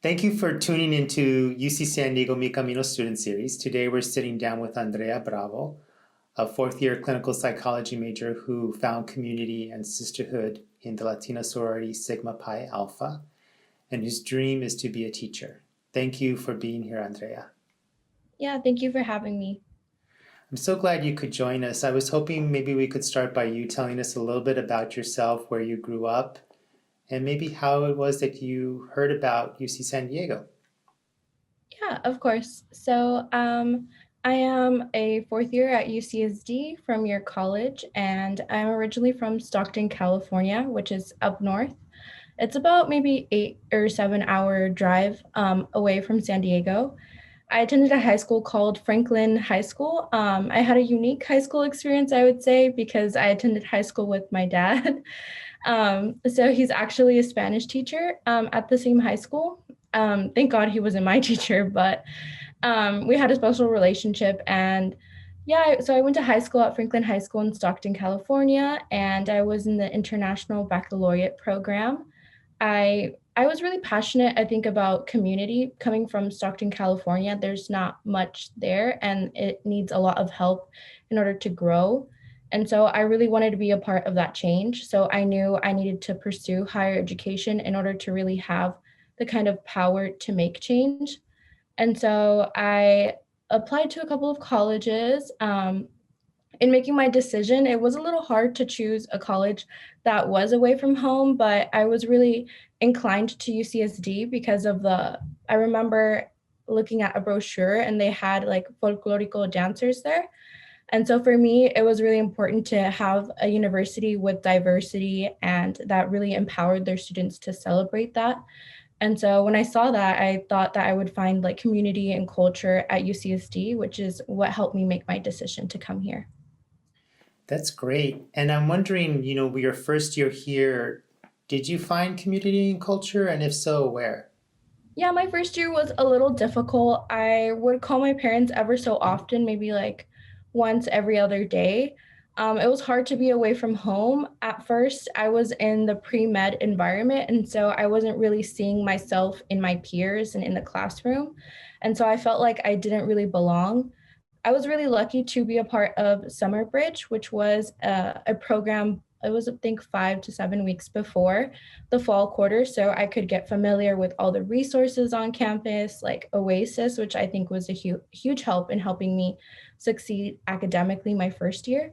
Thank you for tuning into UC San Diego Mi Camino student series. Today we're sitting down with Andrea Bravo, a fourth-year clinical psychology major who found community and sisterhood in the Latino sorority Sigma Pi Alpha, and whose dream is to be a teacher. Thank you for being here, Andrea. Yeah, thank you for having me. I'm so glad you could join us. I was hoping maybe we could start by you telling us a little bit about yourself, where you grew up, and maybe how it was that you heard about UC San Diego. Yeah, of course. I am a fourth year at UCSD from your college, and I'm originally from Stockton, California, which is up north. It's about maybe 8 or 7 hour drive away from San Diego. I attended a high school called Franklin High School. I had a unique high school experience, I would say, because I attended high school with my dad. So he's actually a Spanish teacher at the same high school. Thank God he wasn't my teacher, but we had a special relationship. And yeah, so I went to high school at Franklin High School in Stockton, California, and I was in the International Baccalaureate program. I was really passionate, I think, about community. Coming from Stockton, California, there's not much there, and it needs a lot of help in order to grow. And so I really wanted to be a part of that change. So I knew I needed to pursue higher education in order to really have the kind of power to make change. And so I applied to a couple of colleges. In making my decision, it was a little hard to choose a college that was away from home, but I was really inclined to UCSD because of I remember looking at a brochure and they had like folklorico dancers there. And so for me, it was really important to have a university with diversity and that really empowered their students to celebrate that. And so when I saw that, I thought that I would find like community and culture at UCSD, which is what helped me make my decision to come here. That's great. And I'm wondering, your first year here, did you find community and culture? And if so, where? Yeah, my first year was a little difficult. I would call my parents ever so often, maybe like once every other day. It was hard to be away from home. At first, I was in the pre med environment, and so I wasn't really seeing myself in my peers and in the classroom. And so I felt like I didn't really belong. I was really lucky to be a part of Summer Bridge, which was a program. It was, I think, 5 to 7 weeks before the fall quarter. So I could get familiar with all the resources on campus, like Oasis, which I think was a huge help in helping me succeed academically my first year,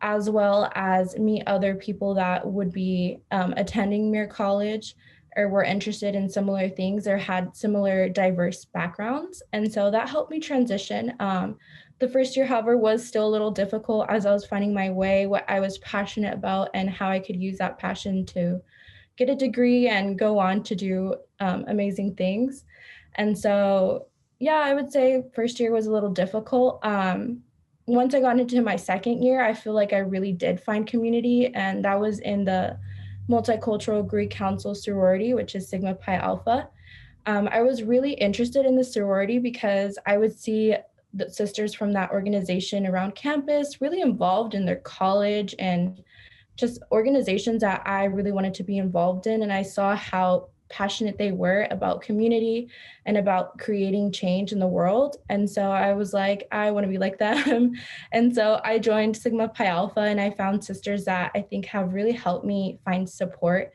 as well as meet other people that would be attending Muir College or were interested in similar things or had similar diverse backgrounds. And so that helped me transition. The first year, however, was still a little difficult as I was finding my way, what I was passionate about, and how I could use that passion to get a degree and go on to do amazing things. And so, yeah, I would say first year was a little difficult. Once I got into my second year, I feel like I really did find community, and that was in the Multicultural Greek Council sorority, which is Sigma Pi Alpha. I was really interested in the sorority because I would see the sisters from that organization around campus really involved in their college and just organizations that I really wanted to be involved in. And I saw how passionate they were about community and about creating change in the world. And so I was like, I want to be like them. And so I joined Sigma Pi Alpha and I found sisters that I think have really helped me find support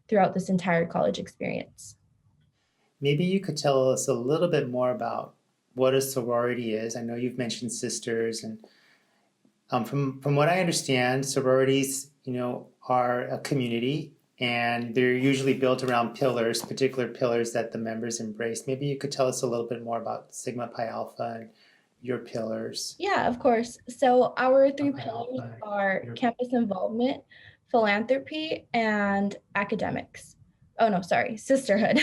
throughout this entire college experience. Maybe you could tell us a little bit more about what a sorority is. I know you've mentioned sisters, and from what I understand, sororities, are a community, and they're usually built around pillars, particular pillars that the members embrace. Maybe you could tell us a little bit more about Sigma Pi Alpha and your pillars. Yeah, of course. So our three pillars are campus involvement, philanthropy, and academics. Oh no, sorry, sisterhood.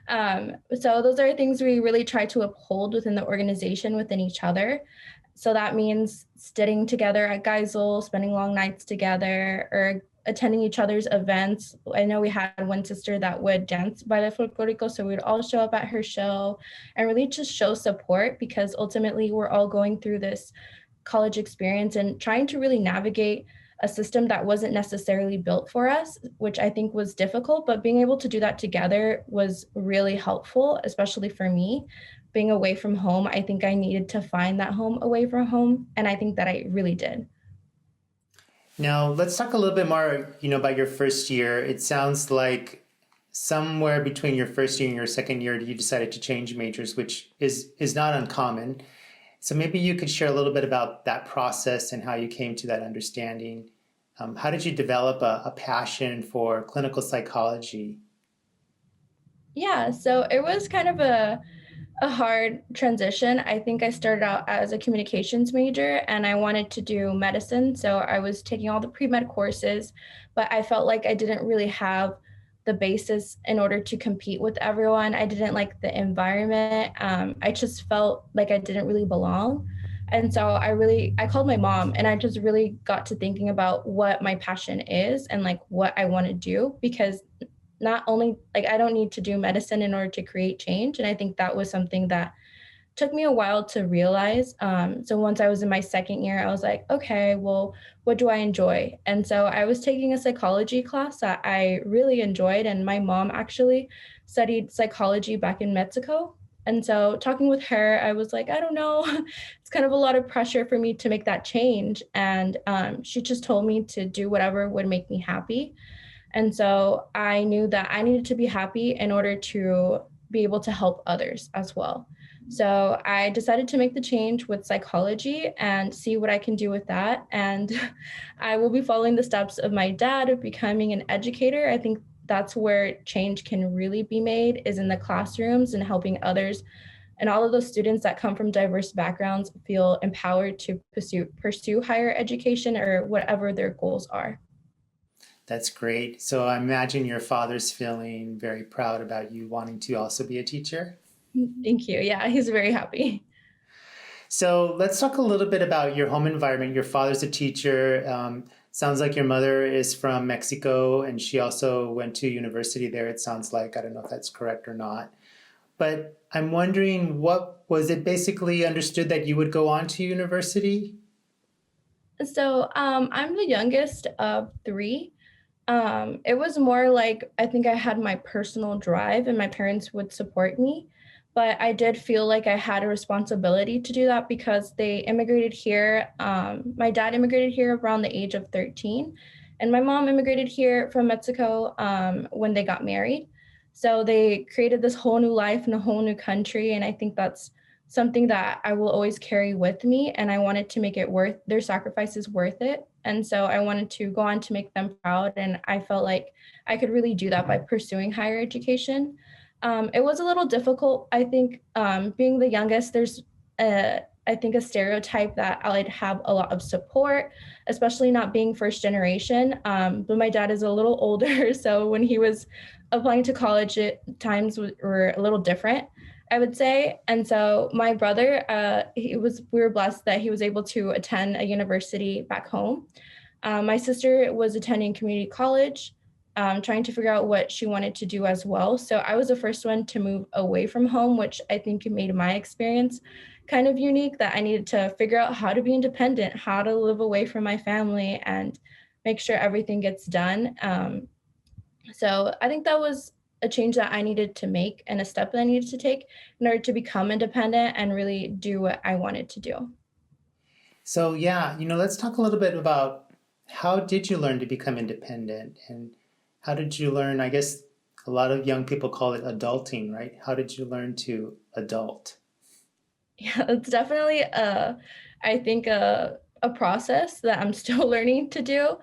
So those are things we really try to uphold within the organization, within each other. So that means sitting together at Geisel, spending long nights together, or attending each other's events. I know we had one sister that would dance by the folklorico, so we'd all show up at her show and really just show support because ultimately we're all going through this college experience and trying to really navigate a system that wasn't necessarily built for us, which I think was difficult. But being able to do that together was really helpful, especially for me. Being away from home, I think I needed to find that home away from home. And I think that I really did. Now, let's talk a little bit more, about your first year. It sounds like somewhere between your first year and your second year, you decided to change majors, which is not uncommon. So maybe you could share a little bit about that process and how you came to that understanding. How did you develop a passion for clinical psychology? Yeah, so it was kind of a hard transition. I think I started out as a communications major and I wanted to do medicine. So I was taking all the pre med courses, but I felt like I didn't really have the basis in order to compete with everyone. I didn't like the environment. I just felt like I didn't really belong. And so I called my mom and I just really got to thinking about what my passion is and like what I want to do because not only like I don't need to do medicine in order to create change. And I think that was something that took me a while to realize. So once I was in my second year, I was like, okay, well, what do I enjoy? And so I was taking a psychology class that I really enjoyed. And my mom actually studied psychology back in Mexico. And so talking with her, I was like, I don't know. It's kind of a lot of pressure for me to make that change. And she just told me to do whatever would make me happy. And so I knew that I needed to be happy in order to be able to help others as well. So I decided to make the change with psychology and see what I can do with that. And I will be following the steps of my dad of becoming an educator. I think that's where change can really be made is in the classrooms and helping others and all of those students that come from diverse backgrounds feel empowered to pursue higher education or whatever their goals are. That's great. So I imagine your father's feeling very proud about you wanting to also be a teacher. Thank you. Yeah, he's very happy. So let's talk a little bit about your home environment. Your father's a teacher. Sounds like your mother is from Mexico and she also went to university there, it sounds like. I don't know if that's correct or not. But I'm wondering, what was it basically understood that you would go on to university? So I'm the youngest of three. It was more like I think I had my personal drive and my parents would support me. But I did feel like I had a responsibility to do that because they immigrated here. My dad immigrated here around the age of 13, and my mom immigrated here from Mexico when they got married. So they created this whole new life in a whole new country. And I think that's something that I will always carry with me. And I wanted to make it worth their sacrifices worth it. And so I wanted to go on to make them proud. And I felt like I could really do that by pursuing higher education. It was a little difficult. I think being the youngest, I think a stereotype that I'd have a lot of support, especially not being first generation. But my dad is a little older, so when he was applying to college, times were a little different, I would say. And so my brother, we were blessed that he was able to attend a university back home. My sister was attending community college, trying to figure out what she wanted to do as well. So I was the first one to move away from home, which I think made my experience kind of unique that I needed to figure out how to be independent, how to live away from my family and make sure everything gets done. So I think that was a change that I needed to make and a step that I needed to take in order to become independent and really do what I wanted to do. So yeah, let's talk a little bit about how did you learn to become independent and how did you learn, I guess a lot of young people call it adulting, right? How did you learn to adult? Yeah, it's definitely I think a process that I'm still learning to do.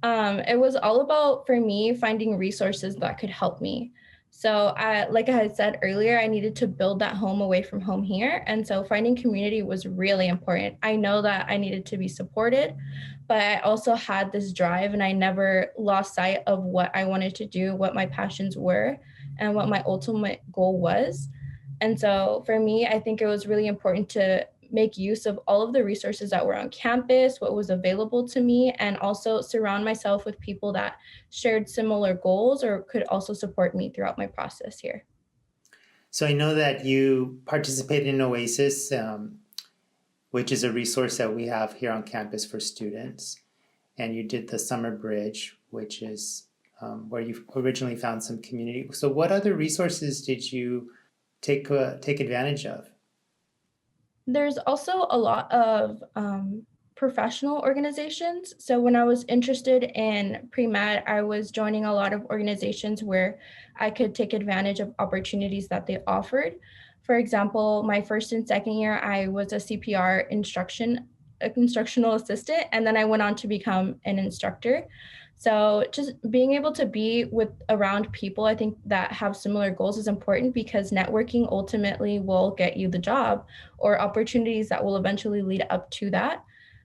It was all about for me finding resources that could help me. So like I had said earlier, I needed to build that home away from home here. And so finding community was really important. I know that I needed to be supported, but I also had this drive and I never lost sight of what I wanted to do, what my passions were, and what my ultimate goal was. And so for me, I think it was really important to make use of all of the resources that were on campus, what was available to me, and also surround myself with people that shared similar goals or could also support me throughout my process here. So I know that you participated in Oasis, which is a resource that we have here on campus for students. and you did the summer bridge, which is where you originally found some community. So, what other resources did you take advantage of? There's also a lot of professional organizations. So when I was interested in pre-med, I was joining a lot of organizations where I could take advantage of opportunities that they offered. For example, my first and second year, I was a CPR instructional assistant, and then I went on to become an instructor. So just being able to be with around people, I think that have similar goals is important because networking ultimately will get you the job or opportunities that will eventually lead up to that.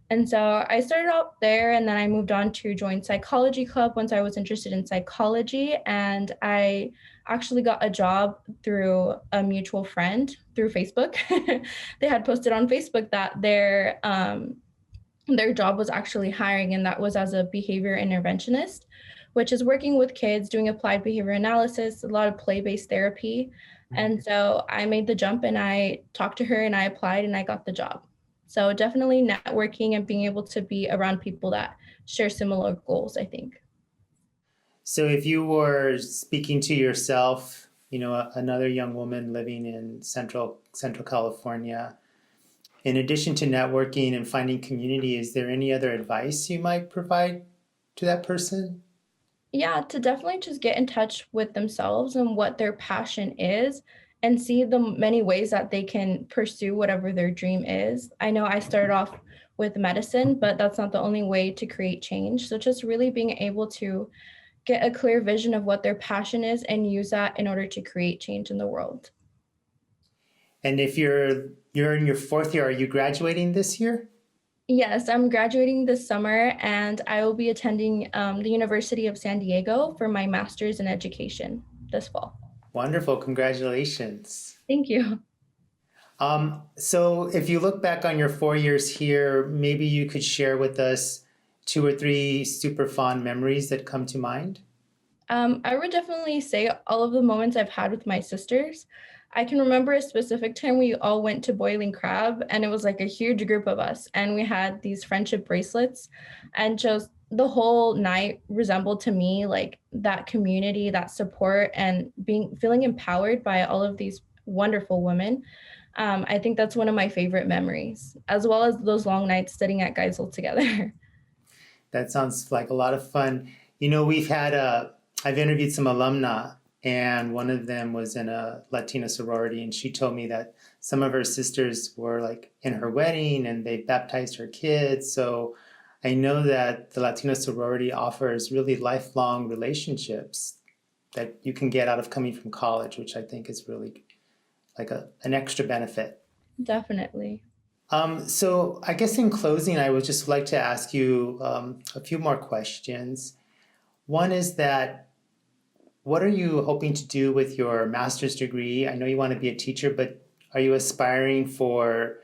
And so I started out there and then I moved on to join psychology club once I was interested in psychology. And I actually got a job through a mutual friend through Facebook. They had posted on Facebook that their job was actually hiring, and that was as a behavior interventionist, which is working with kids, doing applied behavior analysis, a lot of play based therapy. And so I made the jump and I talked to her and I applied and I got the job. So definitely networking and being able to be around people that share similar goals, I think. So, if you were speaking to yourself, another young woman living in Central California, in addition to networking and finding community, is there any other advice you might provide to that person? Yeah, to definitely just get in touch with themselves and what their passion is and see the many ways that they can pursue whatever their dream is. I know I started off with medicine, but that's not the only way to create change. So just really being able to get a clear vision of what their passion is and use that in order to create change in the world. And if you're in your fourth year, are you graduating this year? Yes, I'm graduating this summer and I will be attending the University of San Diego for my master's in education this fall. Wonderful, congratulations. Thank you. So if you look back on your 4 years here, maybe you could share with us two or three super fond memories that come to mind. I would definitely say all of the moments I've had with my sisters. I can remember a specific time we all went to Boiling Crab, and it was like a huge group of us, and we had these friendship bracelets, and just the whole night resembled to me like that community, that support, and being feeling empowered by all of these wonderful women. I think that's one of my favorite memories, as well as those long nights sitting at Geisel together. That sounds like a lot of fun. I've interviewed some alumna, and one of them was in a Latino sorority, and she told me that some of her sisters were like in her wedding and they baptized her kids. So I know that the Latino sorority offers really lifelong relationships that you can get out of coming from college, which I think is really like an extra benefit. Definitely. So I guess in closing, I would just like to ask you a few more questions. One is that what are you hoping to do with your master's degree? I know you want to be a teacher, but are you aspiring for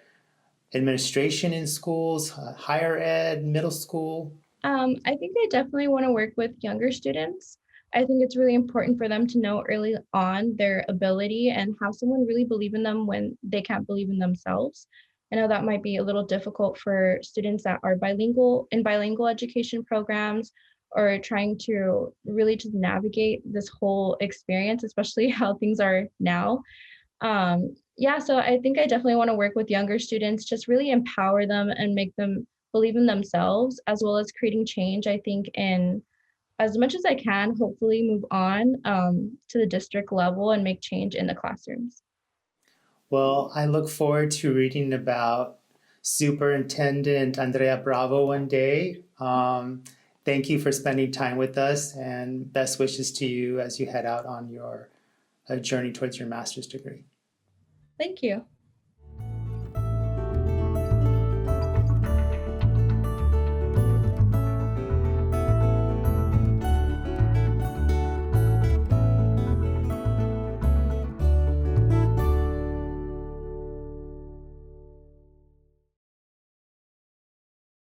administration in schools, higher ed, middle school? I think I definitely want to work with younger students. I think it's really important for them to know early on their ability and have someone really believe in them when they can't believe in themselves. I know that might be a little difficult for students that are bilingual in bilingual education programs or trying to really just navigate this whole experience, especially how things are now. Yeah, so I think I definitely want to work with younger students, just really empower them and make them believe in themselves, as well as creating change. I think in as much as I can, hopefully move on to the district level and make change in the classrooms. Well, I look forward to reading about Superintendent Andrea Bravo one day. Thank you for spending time with us, and best wishes to you as you head out on your journey towards your master's degree. Thank you.